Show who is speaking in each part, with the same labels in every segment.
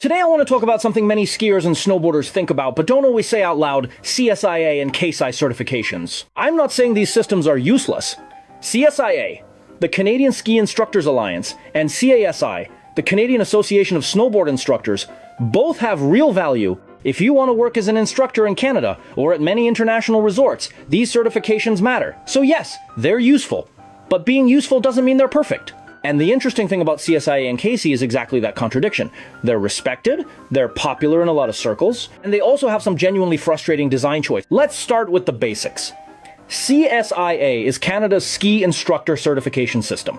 Speaker 1: Today I want to talk about something many skiers and snowboarders think about but don't always say out loud: CSIA and CASI certifications. I'm not saying these systems are useless. CSIA, the Canadian Ski Instructors Alliance, and CASI, the Canadian Association of Snowboard Instructors, both have real value. If you want to work as an instructor in Canada or at many international resorts, these certifications matter. So yes, they're useful. But being useful doesn't mean they're perfect. And the interesting thing about CSIA and CASI is exactly that contradiction. They're respected, they're popular in a lot of circles, and they also have some genuinely frustrating design choice. Let's start with the basics. CSIA is Canada's ski instructor certification system.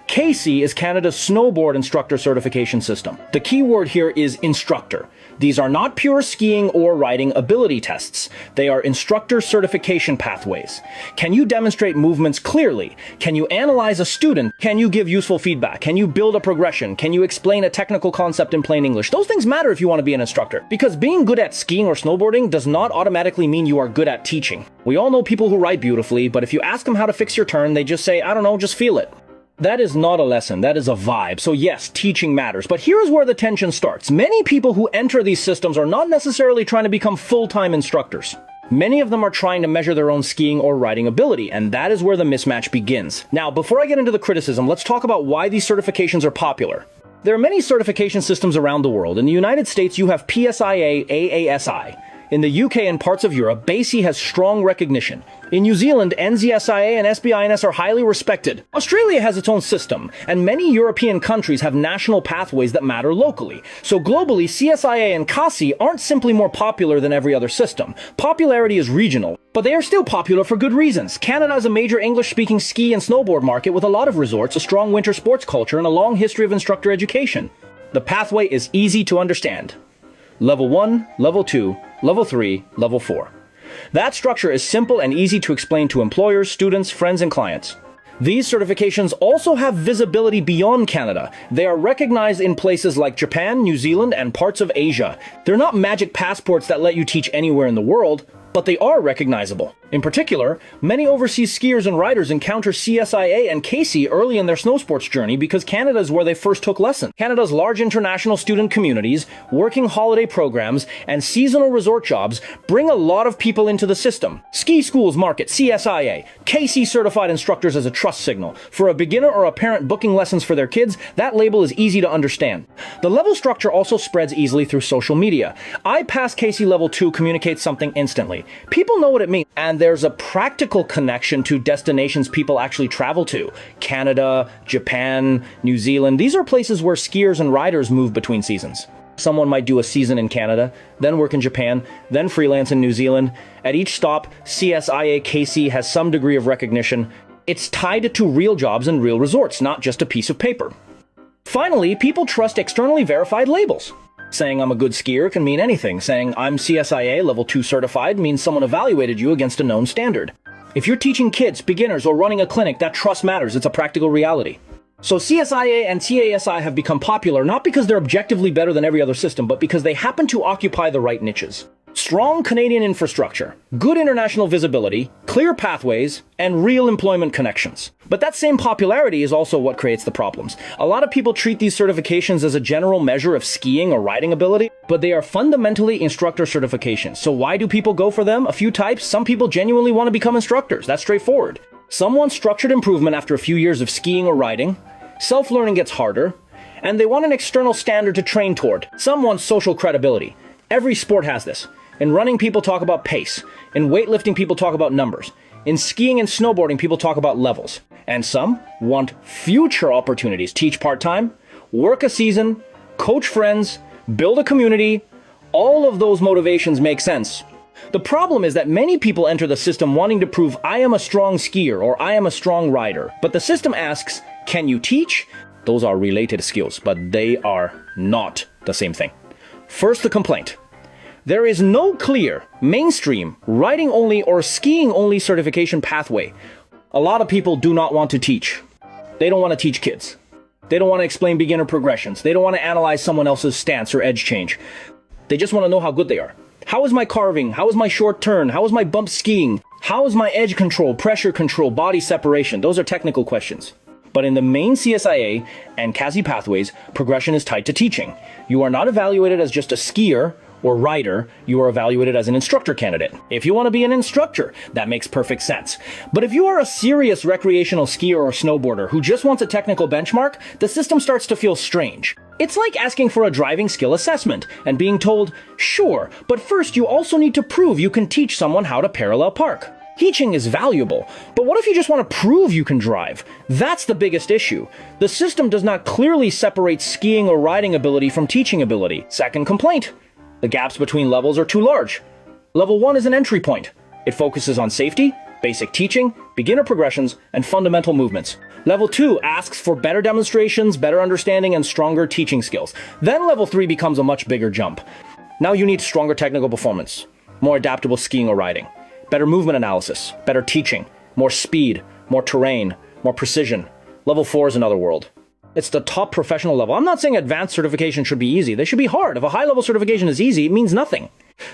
Speaker 1: CASI is Canada's snowboard instructor certification system. The key word here is instructor. These are not pure skiing or riding ability tests. They are instructor certification pathways. Can you demonstrate movements clearly? Can you analyze a student? Can you give useful feedback? Can you build a progression? Can you explain a technical concept in plain English? Those things matter if you want to be an instructor. Because being good at skiing or snowboarding does not automatically mean you are good at teaching. We all know people who ride beautifully, but if you ask them how to fix your turn, they just say, I don't know, just feel it. That is not a lesson, that is a vibe. So yes, teaching matters, but here's where the tension starts. Many people who enter these systems are not necessarily trying to become full-time instructors. Many of them are trying to measure their own skiing or riding ability, and that is where the mismatch begins. Now, before I get into the criticism, let's talk about why these certifications are popular. There are many certification systems around the world. In the United States, you have PSIA, AASI. In the UK and parts of Europe, BASI has strong recognition. In New Zealand, NZSIA and SBINS are highly respected. Australia has its own system, and many European countries have national pathways that matter locally. So globally, CSIA and CASI aren't simply more popular than every other system. Popularity is regional, but they are still popular for good reasons. Canada is a major English-speaking ski and snowboard market with a lot of resorts, a strong winter sports culture, and a long history of instructor education. The pathway is easy to understand. Level 1, Level 2, Level 3, Level 4. That structure is simple and easy to explain to employers, students, friends, and clients. These certifications also have visibility beyond Canada. They are recognized in places like Japan, New Zealand, and parts of Asia. They're not magic passports that let you teach anywhere in the world, but they are recognizable. In particular, many overseas skiers and riders encounter CSIA and CASI early in their snow sports journey because Canada is where they first took lessons. Canada's large international student communities, working holiday programs, and seasonal resort jobs bring a lot of people into the system. Ski schools market CSIA, CASI certified instructors as a trust signal. For a beginner or a parent booking lessons for their kids, that label is easy to understand. The level structure also spreads easily through social media. I pass CASI Level 2 communicates something instantly. People know what it means, and there's a practical connection to destinations people actually travel to. Canada, Japan, New Zealand. These are places where skiers and riders move between seasons. Someone might do a season in Canada, then work in Japan, then freelance in New Zealand. At each stop, CSIA CASI has some degree of recognition. It's tied to real jobs and real resorts, not just a piece of paper. Finally, people trust externally verified labels. Saying I'm a good skier can mean anything. Saying I'm CSIA Level 2 certified means someone evaluated you against a known standard. If you're teaching kids, beginners, or running a clinic, that trust matters. It's a practical reality. So CSIA and CASI have become popular not because they're objectively better than every other system, but because they happen to occupy the right niches. Strong Canadian infrastructure, good international visibility, clear pathways, and real employment connections. But that same popularity is also what creates the problems. A lot of people treat these certifications as a general measure of skiing or riding ability, but they are fundamentally instructor certifications. So why do people go for them? A few types. Some people genuinely want to become instructors. That's straightforward. Some want structured improvement after a few years of skiing or riding. Self-learning gets harder, and they want an external standard to train toward. Some want social credibility. Every sport has this. In running, people talk about pace. In weightlifting, people talk about numbers. In skiing and snowboarding, people talk about levels. And some want future opportunities. Teach part-time, work a season, coach friends, build a community. All of those motivations make sense. The problem is that many people enter the system wanting to prove I am a strong skier or I am a strong rider. But the system asks, can you teach? Those are related skills, but they are not the same thing. First, the complaint. There is no clear, mainstream, riding-only or skiing-only certification pathway. A lot of people do not want to teach. They don't want to teach kids. They don't want to explain beginner progressions. They don't want to analyze someone else's stance or edge change. They just want to know how good they are. How is my carving? How is my short turn? How is my bump skiing? How is my edge control, pressure control, body separation? Those are technical questions. But in the main CSIA and CASI pathways, progression is tied to teaching. You are not evaluated as just a skier or rider, you are evaluated as an instructor candidate. If you want to be an instructor, that makes perfect sense. But if you are a serious recreational skier or snowboarder who just wants a technical benchmark, the system starts to feel strange. It's like asking for a driving skill assessment and being told, sure, but first you also need to prove you can teach someone how to parallel park. Teaching is valuable, but what if you just want to prove you can drive? That's the biggest issue. The system does not clearly separate skiing or riding ability from teaching ability. Second complaint. The gaps between levels are too large. Level 1 is an entry point. It focuses on safety, basic teaching, beginner progressions, and fundamental movements. Level 2 asks for better demonstrations, better understanding, and stronger teaching skills. Then Level 3 becomes a much bigger jump. Now you need stronger technical performance, more adaptable skiing or riding, better movement analysis, better teaching, more speed, more terrain, more precision. Level 4 is another world. It's the top professional level. I'm not saying advanced certification should be easy. They should be hard. If a high-level certification is easy, it means nothing.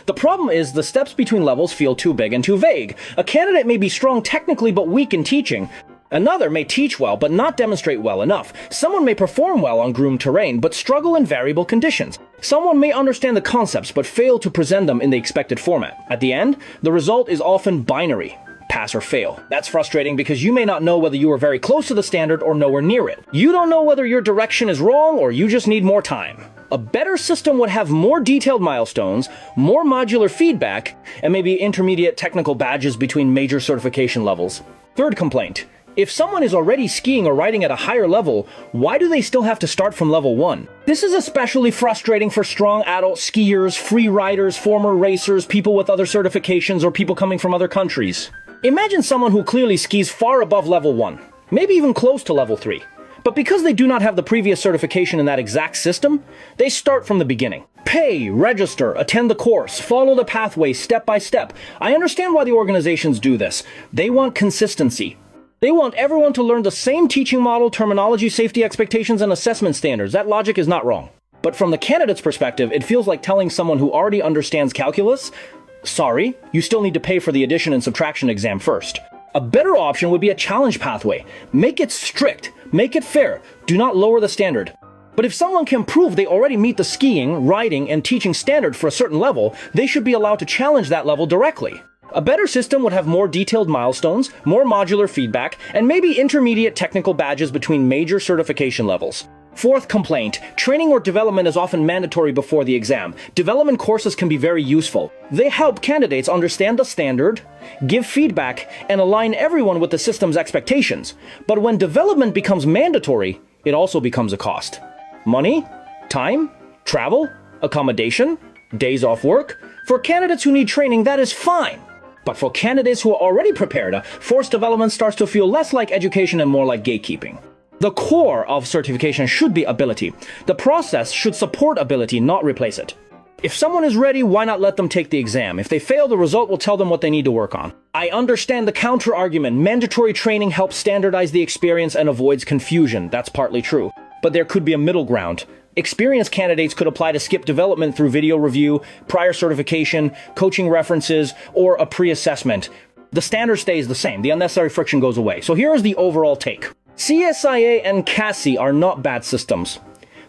Speaker 1: The problem is the steps between levels feel too big and too vague. A candidate may be strong technically but weak in teaching. Another may teach well but not demonstrate well enough. Someone may perform well on groomed terrain but struggle in variable conditions. Someone may understand the concepts but fail to present them in the expected format. At the end, the result is often binary. Pass or fail. That's frustrating because you may not know whether you are very close to the standard or nowhere near it. You don't know whether your direction is wrong or you just need more time. A better system would have more detailed milestones, more modular feedback, and maybe intermediate technical badges between major certification levels. Third complaint. If someone is already skiing or riding at a higher level, why do they still have to start from level 1? This is especially frustrating for strong adult skiers, free riders, former racers, people with other certifications, or people coming from other countries. Imagine someone who clearly skis far above level 1, maybe even close to level 3. But because they do not have the previous certification in that exact system, they start from the beginning. Pay, register, attend the course, follow the pathway step by step. I understand why the organizations do this. They want consistency. They want everyone to learn the same teaching model, terminology, safety expectations, and assessment standards. That logic is not wrong. But from the candidate's perspective, it feels like telling someone who already understands calculus, sorry, you still need to pay for the addition and subtraction exam first. A better option would be a challenge pathway. Make it strict, make it fair, do not lower the standard. But if someone can prove they already meet the skiing, riding, and teaching standard for a certain level, they should be allowed to challenge that level directly. A better system would have more detailed milestones, more modular feedback, and maybe intermediate technical badges between major certification levels. Fourth complaint, training or development is often mandatory before the exam. Development courses can be very useful. They help candidates understand the standard, give feedback, and align everyone with the system's expectations. But when development becomes mandatory, it also becomes a cost. Money, time, travel, accommodation, days off work. For candidates who need training, that is fine. But for candidates who are already prepared, forced development starts to feel less like education and more like gatekeeping. The core of certification should be ability. The process should support ability, not replace it. If someone is ready, why not let them take the exam? If they fail, the result will tell them what they need to work on. I understand the counter-argument. Mandatory training helps standardize the experience and avoids confusion. That's partly true. But there could be a middle ground. Experienced candidates could apply to skip development through video review, prior certification, coaching references, or a pre-assessment. The standard stays the same. The unnecessary friction goes away. So here is the overall take. CSIA and CASI are not bad systems.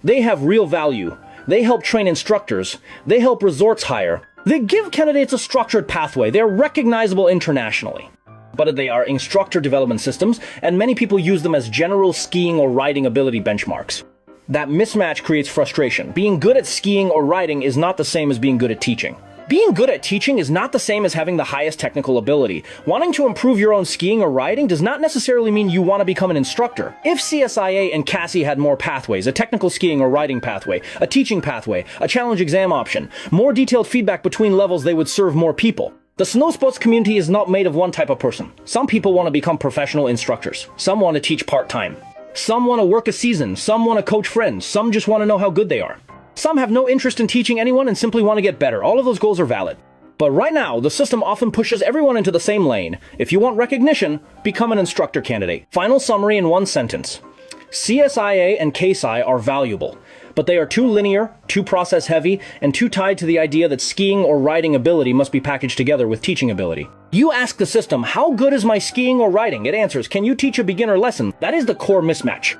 Speaker 1: They have real value. They help train instructors. They help resorts hire. They give candidates a structured pathway. They're recognizable internationally. But they are instructor development systems, and many people use them as general skiing or riding ability benchmarks. That mismatch creates frustration. Being good at skiing or riding is not the same as being good at teaching. Being good at teaching is not the same as having the highest technical ability. Wanting to improve your own skiing or riding does not necessarily mean you want to become an instructor. If CSIA and CASI had more pathways, a technical skiing or riding pathway, a teaching pathway, a challenge exam option, more detailed feedback between levels, they would serve more people. The snow sports community is not made of one type of person. Some people want to become professional instructors. Some want to teach part-time. Some want to work a season. Some want to coach friends. Some just want to know how good they are. Some have no interest in teaching anyone and simply want to get better. All of those goals are valid. But right now, the system often pushes everyone into the same lane. If you want recognition, become an instructor candidate. Final summary in one sentence. CSIA and CASI are valuable, but they are too linear, too process heavy, and too tied to the idea that skiing or riding ability must be packaged together with teaching ability. You ask the system, how good is my skiing or riding? It answers, can you teach a beginner lesson? That is the core mismatch.